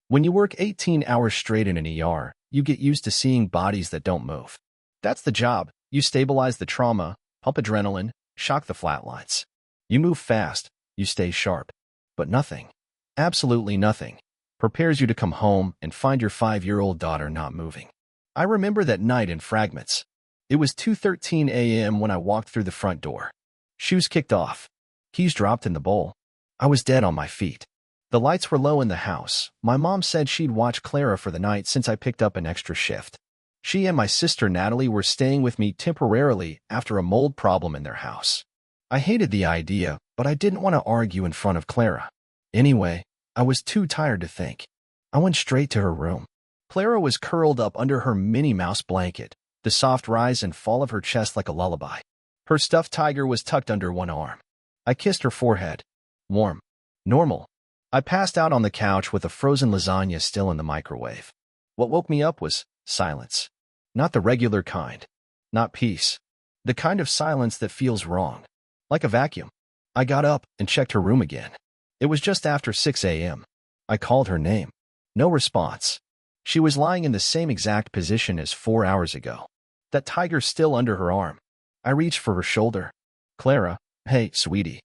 When you work 18 hours straight in an ER, you get used to seeing bodies that don't move. That's the job. You stabilize the trauma, pump adrenaline, shock the flatlines. You move fast, you stay sharp. But nothing, absolutely nothing, prepares you to come home and find your 5-year-old daughter not moving. I remember that night in fragments. It was 2:13 a.m. when I walked through the front door. Shoes kicked off. Keys dropped in the bowl. I was dead on my feet. The lights were low in the house. My mom said she'd watch Clara for the night since I picked up an extra shift. She and my sister Natalie were staying with me temporarily after a mold problem in their house. I hated the idea, but I didn't want to argue in front of Clara. Anyway, I was too tired to think. I went straight to her room. Clara was curled up under her Minnie Mouse blanket, the soft rise and fall of her chest like a lullaby. Her stuffed tiger was tucked under one arm. I kissed her forehead. Warm. Normal. I passed out on the couch with a frozen lasagna still in the microwave. What woke me up was silence. Not the regular kind. Not peace. The kind of silence that feels wrong. Like a vacuum. I got up and checked her room again. It was just after 6 a.m. I called her name. No response. She was lying in the same exact position as 4 hours ago. That tiger still under her arm. I reached for her shoulder. Clara, hey, sweetie.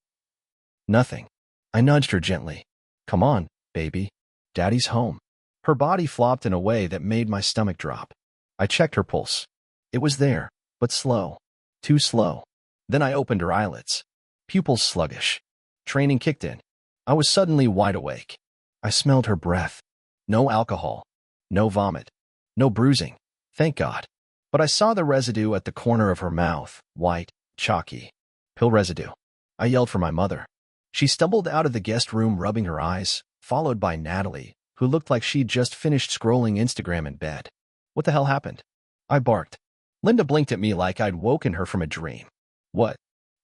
Nothing. I nudged her gently. Come on, baby. Daddy's home. Her body flopped in a way that made my stomach drop. I checked her pulse. It was there, but slow. Too slow. Then I opened her eyelids. Pupils sluggish. Training kicked in. I was suddenly wide awake. I smelled her breath. No alcohol. No vomit. No bruising. Thank God. But I saw the residue at the corner of her mouth, white, chalky. Pill residue. I yelled for my mother. She stumbled out of the guest room rubbing her eyes, followed by Natalie, who looked like she'd just finished scrolling Instagram in bed. What the hell happened? I barked. Linda blinked at me like I'd woken her from a dream. What?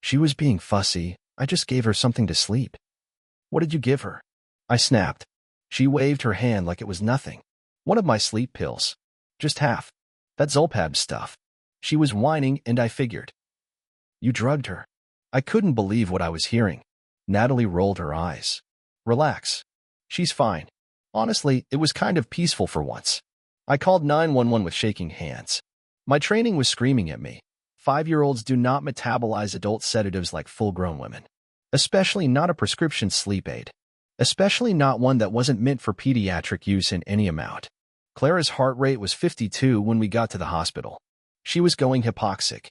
She was being fussy. I just gave her something to sleep. What did you give her? I snapped. She waved her hand like it was nothing. One of my sleep pills. Just half. That Zolpab stuff. She was whining and I figured. You drugged her. I couldn't believe what I was hearing. Natalie rolled her eyes. Relax. She's fine. Honestly, it was kind of peaceful for once. I called 911 with shaking hands. My training was screaming at me. 5-year-olds do not metabolize adult sedatives like full-grown women. Especially not a prescription sleep aid. Especially not one that wasn't meant for pediatric use in any amount. Clara's heart rate was 52 when we got to the hospital. She was going hypoxic.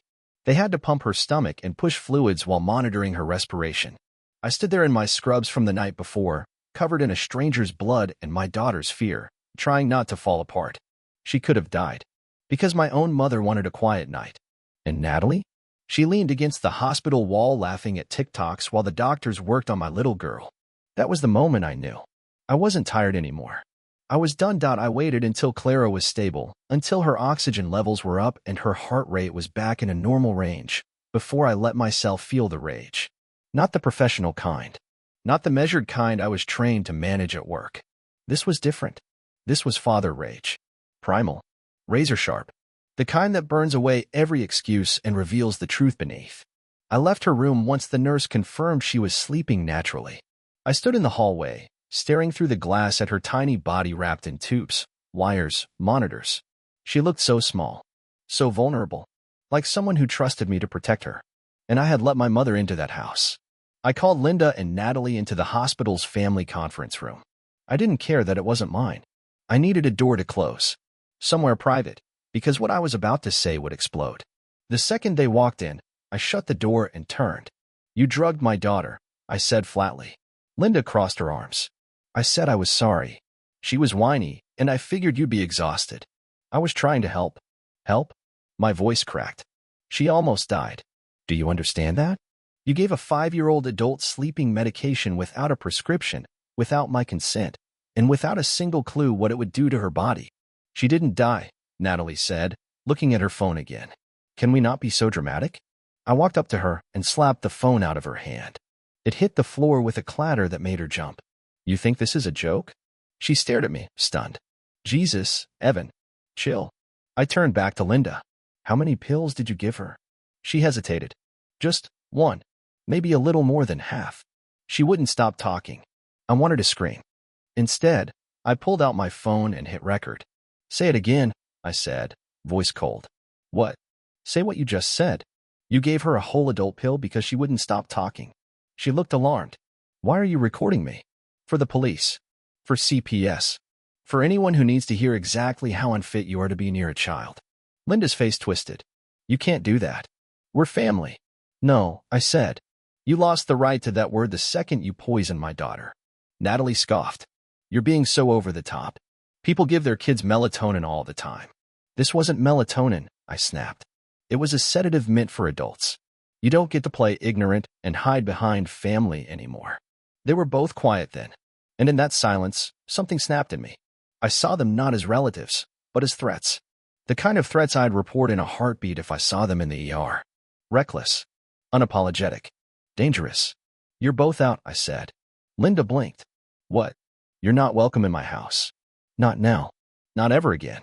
They had to pump her stomach and push fluids while monitoring her respiration. I stood there in my scrubs from the night before, covered in a stranger's blood and my daughter's fear, trying not to fall apart. She could have died. Because my own mother wanted a quiet night. And Natalie? She leaned against the hospital wall laughing at TikToks while the doctors worked on my little girl. That was the moment I knew. I wasn't tired anymore. I was done. I waited until Clara was stable, until her oxygen levels were up and her heart rate was back in a normal range, before I let myself feel the rage. Not the professional kind. Not the measured kind I was trained to manage at work. This was different. This was father rage. Primal. Razor sharp. The kind that burns away every excuse and reveals the truth beneath. I left her room once the nurse confirmed she was sleeping naturally. I stood in the hallway, staring through the glass at her tiny body wrapped in tubes, wires, monitors. She looked so small. So vulnerable. Like someone who trusted me to protect her. And I had let my mother into that house. I called Linda and Natalie into the hospital's family conference room. I didn't care that it wasn't mine. I needed a door to close. Somewhere private, because what I was about to say would explode. The second they walked in, I shut the door and turned. You drugged my daughter, I said flatly. Linda crossed her arms. I said I was sorry. She was whiny, and I figured you'd be exhausted. I was trying to help. Help? My voice cracked. She almost died. Do you understand that? You gave a 5-year-old adult sleeping medication without a prescription, without my consent, and without a single clue what it would do to her body. She didn't die, Natalie said, looking at her phone again. Can we not be so dramatic? I walked up to her and slapped the phone out of her hand. It hit the floor with a clatter that made her jump. You think this is a joke? She stared at me, stunned. Jesus, Evan. Chill. I turned back to Linda. How many pills did you give her? She hesitated. Just one. Maybe a little more than half. She wouldn't stop talking. I wanted to scream. Instead, I pulled out my phone and hit record. Say it again, I said, voice cold. What? Say what you just said. You gave her a whole adult pill because she wouldn't stop talking. She looked alarmed. Why are you recording me? For the police. For CPS. For anyone who needs to hear exactly how unfit you are to be near a child. Linda's face twisted. You can't do that. We're family. No, I said. You lost the right to that word the second you poisoned my daughter. Natalie scoffed. You're being so over the top. People give their kids melatonin all the time. This wasn't melatonin, I snapped. It was a sedative meant for adults. You don't get to play ignorant and hide behind family anymore. They were both quiet then. And in that silence, something snapped in me. I saw them not as relatives, but as threats. The kind of threats I'd report in a heartbeat if I saw them in the ER. Reckless. Unapologetic. Dangerous. You're both out, I said. Linda blinked. What? You're not welcome in my house. Not now. Not ever again.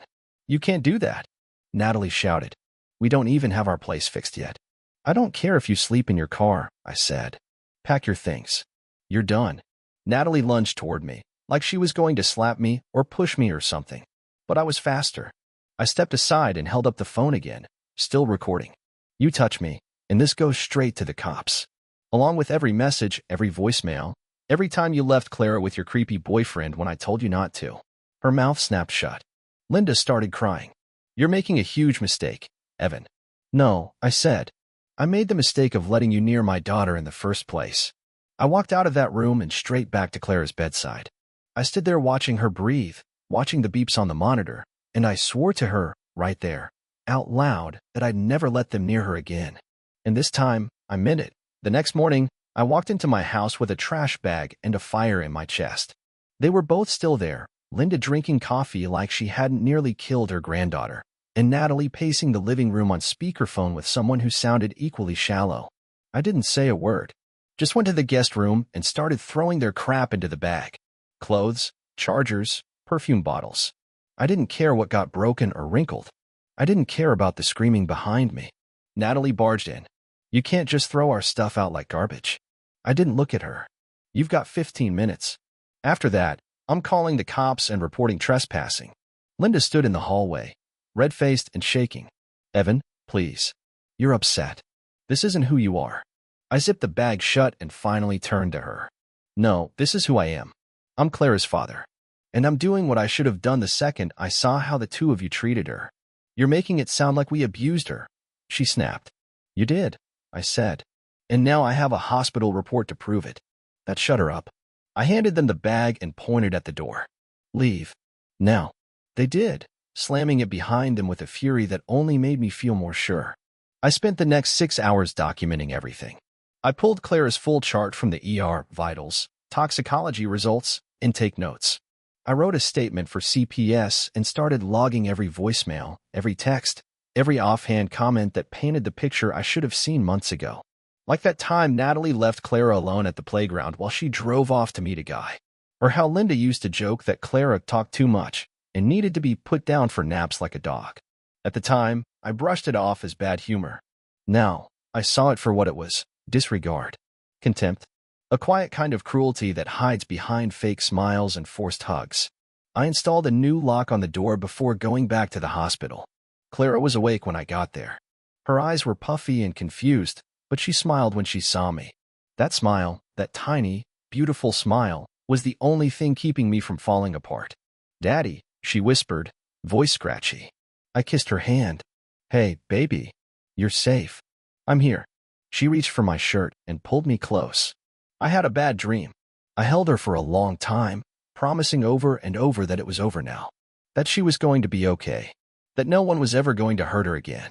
You can't do that. Natalie shouted. We don't even have our place fixed yet. I don't care if you sleep in your car, I said. Pack your things. You're done. Natalie lunged toward me, like she was going to slap me or push me or something. But I was faster. I stepped aside and held up the phone again, still recording. You touch me, and this goes straight to the cops. Along with every message, every voicemail, every time you left Clara with your creepy boyfriend when I told you not to. Her mouth snapped shut. Linda started crying. You're making a huge mistake, Evan. No, I said. I made the mistake of letting you near my daughter in the first place. I walked out of that room and straight back to Clara's bedside. I stood there watching her breathe, watching the beeps on the monitor, and I swore to her, right there, out loud, that I'd never let them near her again. And this time, I meant it. The next morning, I walked into my house with a trash bag and a fire in my chest. They were both still there, Linda drinking coffee like she hadn't nearly killed her granddaughter, and Natalie pacing the living room on speakerphone with someone who sounded equally shallow. I didn't say a word. Just went to the guest room and started throwing their crap into the bag. Clothes, chargers, perfume bottles. I didn't care what got broken or wrinkled. I didn't care about the screaming behind me. Natalie barged in. You can't just throw our stuff out like garbage. I didn't look at her. You've got 15 minutes. After that, I'm calling the cops and reporting trespassing. Linda stood in the hallway, red-faced and shaking. Evan, please. You're upset. This isn't who you are. I zipped the bag shut and finally turned to her. No, this is who I am. I'm Clara's father. And I'm doing what I should have done the second I saw how the two of you treated her. You're making it sound like we abused her. She snapped. You did, I said. And now I have a hospital report to prove it. That shut her up. I handed them the bag and pointed at the door. Leave. Now. They did, slamming it behind them with a fury that only made me feel more sure. I spent the next 6 hours documenting everything. I pulled Clara's full chart from the ER, vitals, toxicology results, intake notes. I wrote a statement for CPS and started logging every voicemail, every text, every offhand comment that painted the picture I should have seen months ago. Like that time Natalie left Clara alone at the playground while she drove off to meet a guy. Or how Linda used to joke that Clara talked too much and needed to be put down for naps like a dog. At the time, I brushed it off as bad humor. Now, I saw it for what it was, disregard. Contempt. A quiet kind of cruelty that hides behind fake smiles and forced hugs. I installed a new lock on the door before going back to the hospital. Clara was awake when I got there. Her eyes were puffy and confused, but she smiled when she saw me. That smile, that tiny, beautiful smile, was the only thing keeping me from falling apart. Daddy, she whispered, voice scratchy. I kissed her hand. Hey, baby. You're safe. I'm here. She reached for my shirt and pulled me close. I had a bad dream. I held her for a long time, promising over and over that it was over now. That she was going to be okay. That no one was ever going to hurt her again.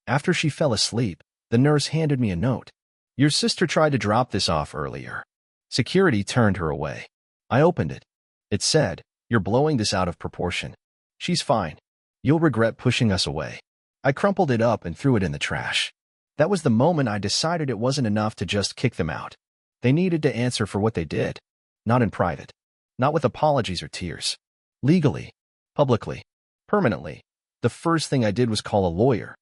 After she fell asleep, the nurse handed me a note. Your sister tried to drop this off earlier. Security turned her away. I opened it. It said, you're blowing this out of proportion. She's fine. You'll regret pushing us away. I crumpled it up and threw it in the trash. That was the moment I decided it wasn't enough to just kick them out. They needed to answer for what they did. Not in private. Not with apologies or tears. Legally. Publicly. Permanently. The first thing I did was call a lawyer.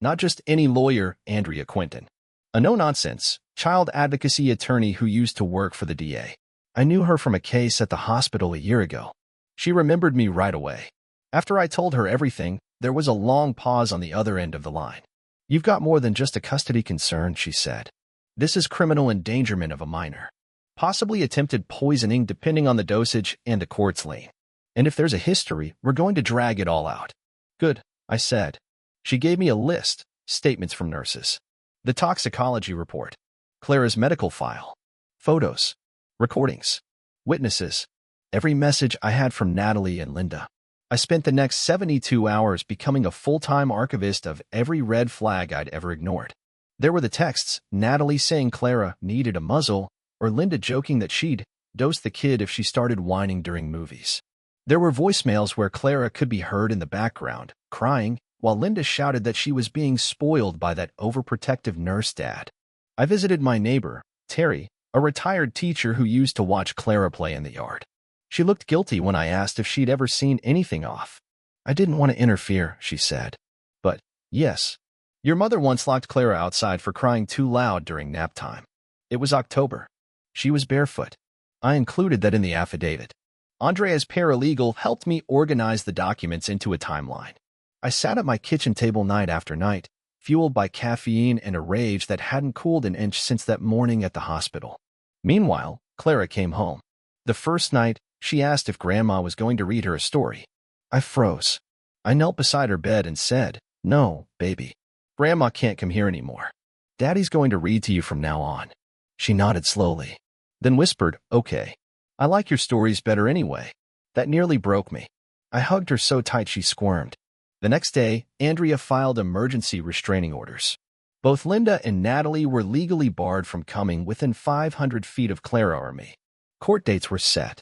Not just any lawyer, Andrea Quinton. A no-nonsense, child advocacy attorney who used to work for the DA. I knew her from a case at the hospital a year ago. She remembered me right away. After I told her everything, there was a long pause on the other end of the line. You've got more than just a custody concern, she said. This is criminal endangerment of a minor. Possibly attempted poisoning depending on the dosage and the court's lien. And if there's a history, we're going to drag it all out. Good, I said. She gave me a list, statements from nurses. The toxicology report. Clara's medical file. Photos. Recordings. Witnesses. Every message I had from Natalie and Linda. I spent the next 72 hours becoming a full-time archivist of every red flag I'd ever ignored. There were the texts, Natalie saying Clara needed a muzzle, or Linda joking that she'd dose the kid if she started whining during movies. There were voicemails where Clara could be heard in the background, crying, while Linda shouted that she was being spoiled by that overprotective nurse dad. I visited my neighbor, Terry, a retired teacher who used to watch Clara play in the yard. She looked guilty when I asked if she'd ever seen anything off. I didn't want to interfere, she said. But, yes. Your mother once locked Clara outside for crying too loud during nap time. It was October. She was barefoot. I included that in the affidavit. Andrea's paralegal helped me organize the documents into a timeline. I sat at my kitchen table night after night, fueled by caffeine and a rage that hadn't cooled an inch since that morning at the hospital. Meanwhile, Clara came home. The first night, she asked if Grandma was going to read her a story. I froze. I knelt beside her bed and said, "No, baby. Grandma can't come here anymore. Daddy's going to read to you from now on." She nodded slowly, then whispered, "Okay. I like your stories better anyway." That nearly broke me. I hugged her so tight she squirmed. The next day, Andrea filed emergency restraining orders. Both Linda and Natalie were legally barred from coming within 500 feet of Clara or me. Court dates were set.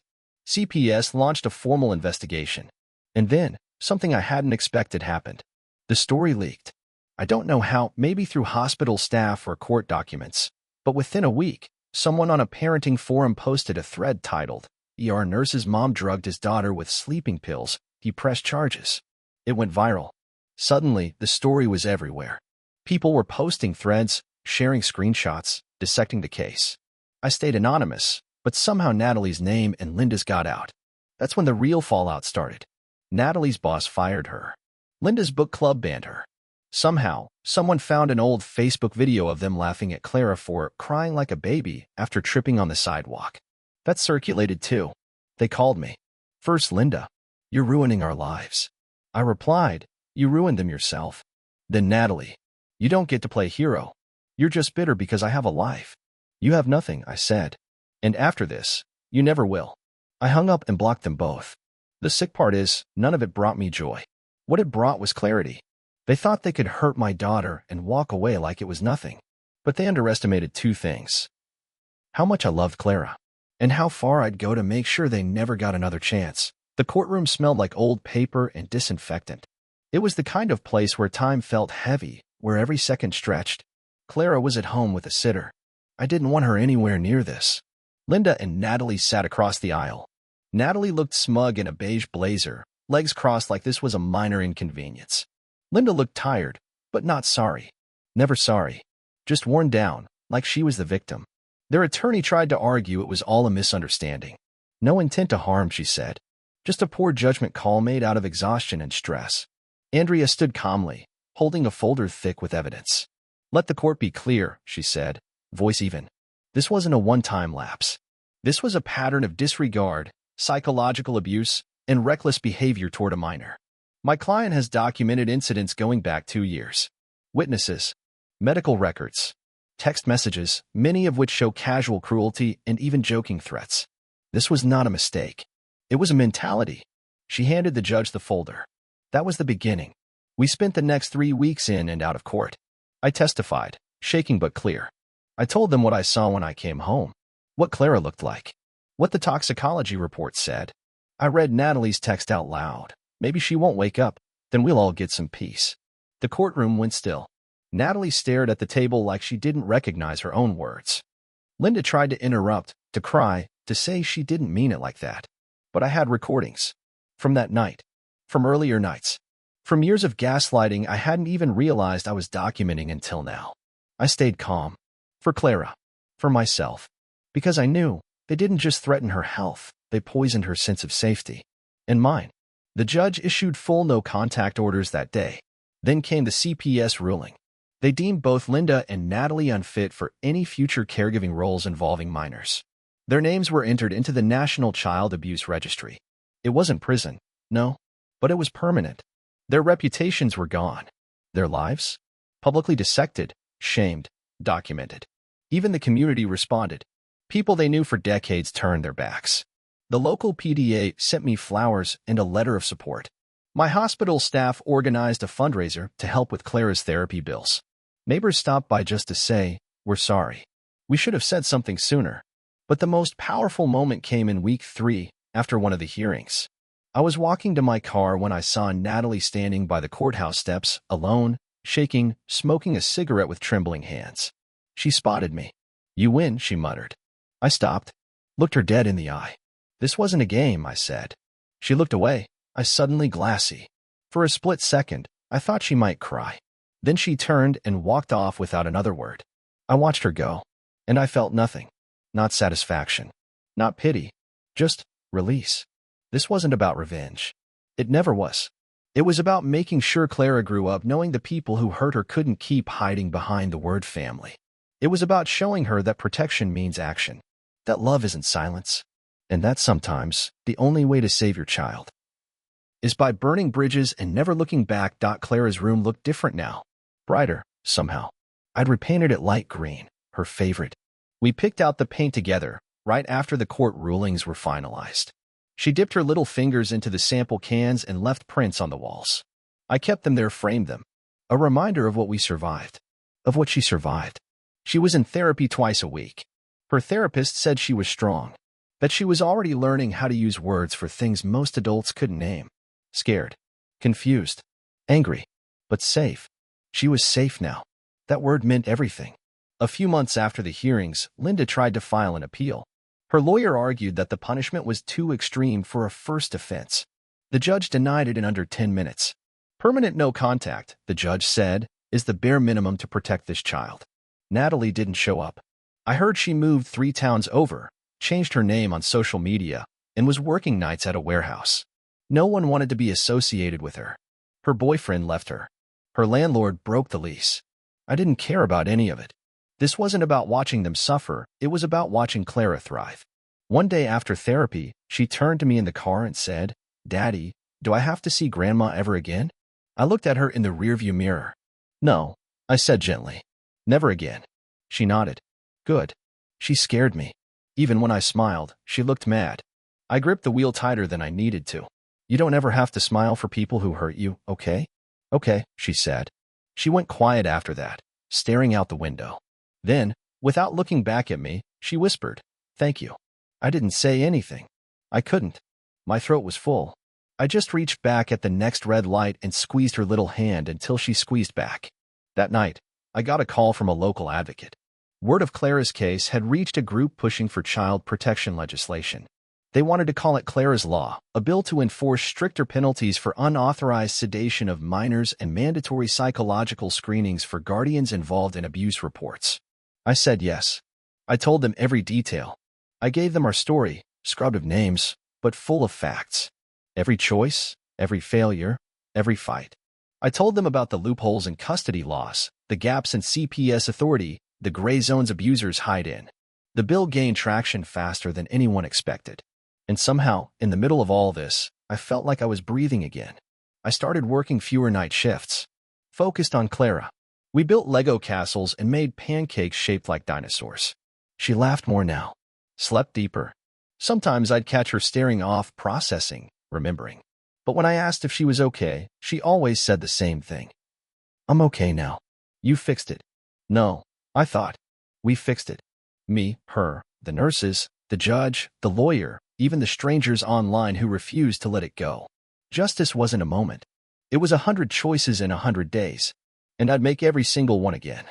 CPS launched a formal investigation. And then, something I hadn't expected happened. The story leaked. I don't know how, maybe through hospital staff or court documents, but within a week, someone on a parenting forum posted a thread titled, "ER nurse's mom drugged his daughter with sleeping pills. He pressed charges." It went viral. Suddenly, the story was everywhere. People were posting threads, sharing screenshots, dissecting the case. I stayed anonymous, but somehow Natalie's name and Linda's got out. That's when the real fallout started. Natalie's boss fired her. Linda's book club banned her. Somehow, someone found an old Facebook video of them laughing at Clara for crying like a baby after tripping on the sidewalk. That circulated too. They called me. First Linda, "You're ruining our lives." I replied, "You ruined them yourself." Then Natalie, "You don't get to play hero. You're just bitter because I have a life." "You have nothing," I said. "And after this, you never will." I hung up and blocked them both. The sick part is, none of it brought me joy. What it brought was clarity. They thought they could hurt my daughter and walk away like it was nothing. But they underestimated two things. How much I loved Clara, and how far I'd go to make sure they never got another chance. The courtroom smelled like old paper and disinfectant. It was the kind of place where time felt heavy, where every second stretched. Clara was at home with a sitter. I didn't want her anywhere near this. Linda and Natalie sat across the aisle. Natalie looked smug in a beige blazer, legs crossed like this was a minor inconvenience. Linda looked tired, but not sorry. Never sorry. Just worn down, like she was the victim. Their attorney tried to argue it was all a misunderstanding. No intent to harm, she said. Just a poor judgment call made out of exhaustion and stress. Andrea stood calmly, holding a folder thick with evidence. "Let the court be clear," she said, voice even. This wasn't a one-time lapse. This was a pattern of disregard, psychological abuse, and reckless behavior toward a minor. My client has documented incidents going back 2 years. Witnesses, medical records, text messages, many of which show casual cruelty and even joking threats. This was not a mistake. It was a mentality. She handed the judge the folder. That was the beginning. We spent the next 3 weeks in and out of court. I testified, shaking but clear. I told them what I saw when I came home, what Clara looked like, what the toxicology report said. I read Natalie's text out loud. Maybe she won't wake up, then we'll all get some peace. The courtroom went still. Natalie stared at the table like she didn't recognize her own words. Linda tried to interrupt, to cry, to say she didn't mean it like that. But I had recordings. From that night. From earlier nights. From years of gaslighting I hadn't even realized I was documenting until now. I stayed calm. For Clara. For myself. Because I knew they didn't just threaten her health, they poisoned her sense of safety. and mine. The judge issued full no-contact orders that day. Then came the CPS ruling. They deemed both Linda and Natalie unfit for any future caregiving roles involving minors. Their names were entered into the National Child Abuse Registry. It wasn't prison, no, but it was permanent. Their reputations were gone. Their lives? Publicly dissected, shamed, documented. Even the community responded. People they knew for decades turned their backs. The local PDA sent me flowers and a letter of support. My hospital staff organized a fundraiser to help with Clara's therapy bills. Neighbors stopped by just to say, "We're sorry. We should have said something sooner." But the most powerful moment came in week 3, after one of the hearings. I was walking to my car when I saw Natalie standing by the courthouse steps, alone, shaking, smoking a cigarette with trembling hands. She spotted me. "You win," she muttered. I stopped, looked her dead in the eye. "This wasn't a game," I said. She looked away, eyes suddenly glassy. For a split second, I thought she might cry. Then she turned and walked off without another word. I watched her go, and I felt nothing. Not satisfaction, not pity, just release. This wasn't about revenge. It never was. It was about making sure Clara grew up knowing the people who hurt her couldn't keep hiding behind the word family. It was about showing her that protection means action, that love isn't silence, and that sometimes the only way to save your child is by burning bridges and never looking back. Clara's room looked different now, brighter, somehow. I'd repainted it light green, her favorite. We picked out the paint together, right after the court rulings were finalized. She dipped her little fingers into the sample cans and left prints on the walls. I kept them there, framed them. A reminder of what we survived, of what she survived. She was in therapy twice a week. Her therapist said she was strong, that she was already learning how to use words for things most adults couldn't name. Scared, confused, angry, but safe. She was safe now. That word meant everything. A few months after the hearings, Linda tried to file an appeal. Her lawyer argued that the punishment was too extreme for a first offense. The judge denied it in under 10 minutes. Permanent no contact, the judge said, is the bare minimum to protect this child. Natalie didn't show up. I heard she moved 3 towns over, changed her name on social media, and was working nights at a warehouse. No one wanted to be associated with her. Her boyfriend left her. Her landlord broke the lease. I didn't care about any of it. This wasn't about watching them suffer, it was about watching Clara thrive. One day after therapy, she turned to me in the car and said, "Daddy, do I have to see Grandma ever again?" I looked at her in the rearview mirror. "No," I said gently. "Never again." She nodded. "Good." She scared me. Even when I smiled, she looked mad. I gripped the wheel tighter than I needed to. "You don't ever have to smile for people who hurt you, okay?" "Okay," she said. She went quiet after that, staring out the window. Then, without looking back at me, she whispered, "Thank you." I didn't say anything. I couldn't. My throat was full. I just reached back at the next red light and squeezed her little hand until she squeezed back. That night, I got a call from a local advocate. Word of Clara's case had reached a group pushing for child protection legislation. They wanted to call it Clara's Law, a bill to enforce stricter penalties for unauthorized sedation of minors and mandatory psychological screenings for guardians involved in abuse reports. I said yes. I told them every detail. I gave them our story, scrubbed of names, but full of facts. Every choice, every failure, every fight. I told them about the loopholes in custody laws, the gaps in CPS authority, the gray zones abusers hide in. The bill gained traction faster than anyone expected. And somehow, in the middle of all this, I felt like I was breathing again. I started working fewer night shifts, focused on Clara. We built Lego castles and made pancakes shaped like dinosaurs. She laughed more now, slept deeper. Sometimes I'd catch her staring off, processing, remembering. But when I asked if she was okay, she always said the same thing. "I'm okay now. You fixed it." No, I thought. We fixed it. Me, her, the nurses, the judge, the lawyer, even the strangers online who refused to let it go. Justice wasn't a moment. It was 100 choices in 100 days. And I'd make every single one again.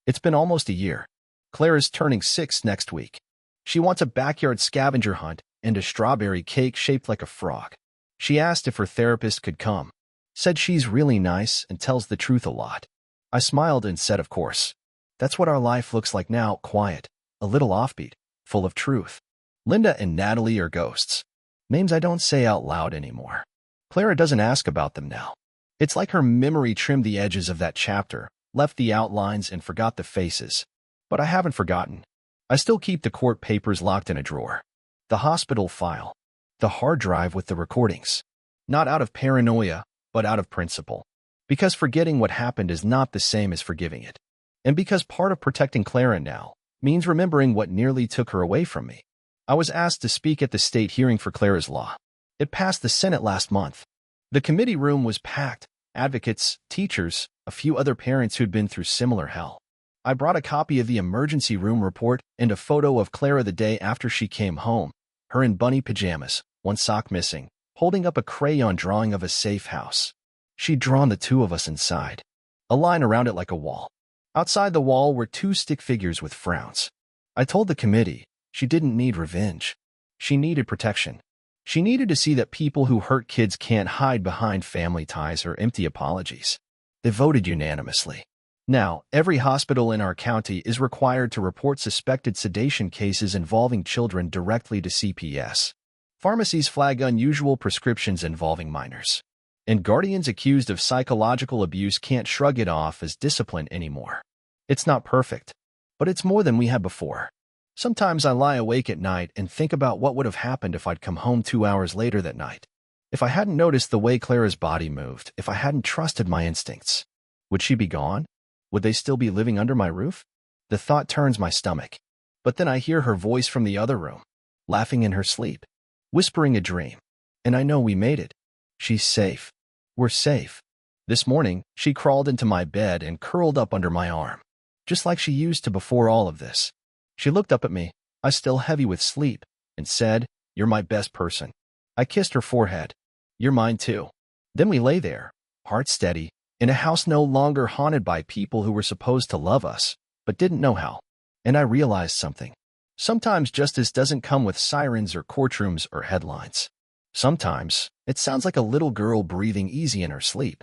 It's been almost a year. Clara's turning 6 next week. She wants a backyard scavenger hunt and a strawberry cake shaped like a frog. She asked if her therapist could come. Said she's really nice and tells the truth a lot. I smiled and said, of course. That's what our life looks like now, quiet, a little offbeat, full of truth. Linda and Natalie are ghosts. Names I don't say out loud anymore. Clara doesn't ask about them now. It's like her memory trimmed the edges of that chapter, left the outlines, and forgot the faces. But I haven't forgotten. I still keep the court papers locked in a drawer. The hospital file. The hard drive with the recordings. Not out of paranoia, but out of principle. Because forgetting what happened is not the same as forgiving it. And because part of protecting Clara now means remembering what nearly took her away from me. I was asked to speak at the state hearing for Clara's law. It passed the Senate last month. The committee room was packed. Advocates, teachers, a few other parents who'd been through similar hell. I brought a copy of the emergency room report and a photo of Clara the day after she came home, her in bunny pajamas, one sock missing, holding up a crayon drawing of a safe house. She'd drawn the two of us inside, a line around it like a wall. Outside the wall were two stick figures with frowns. I told the committee she didn't need revenge. She needed protection. She needed to see that people who hurt kids can't hide behind family ties or empty apologies. They voted unanimously. Now, every hospital in our county is required to report suspected sedation cases involving children directly to CPS. Pharmacies flag unusual prescriptions involving minors. And guardians accused of psychological abuse can't shrug it off as discipline anymore. It's not perfect, but it's more than we had before. Sometimes I lie awake at night and think about what would have happened if I'd come home 2 hours later that night. If I hadn't noticed the way Clara's body moved, if I hadn't trusted my instincts. Would she be gone? Would they still be living under my roof? The thought turns my stomach. But then I hear her voice from the other room, laughing in her sleep, whispering a dream. And I know we made it. She's safe. We're safe. This morning, she crawled into my bed and curled up under my arm, just like she used to before all of this. She looked up at me, I still heavy with sleep, and said, "You're my best person." I kissed her forehead. "You're mine too." Then we lay there, heart steady, in a house no longer haunted by people who were supposed to love us, but didn't know how. And I realized something. Sometimes justice doesn't come with sirens or courtrooms or headlines. Sometimes, it sounds like a little girl breathing easy in her sleep.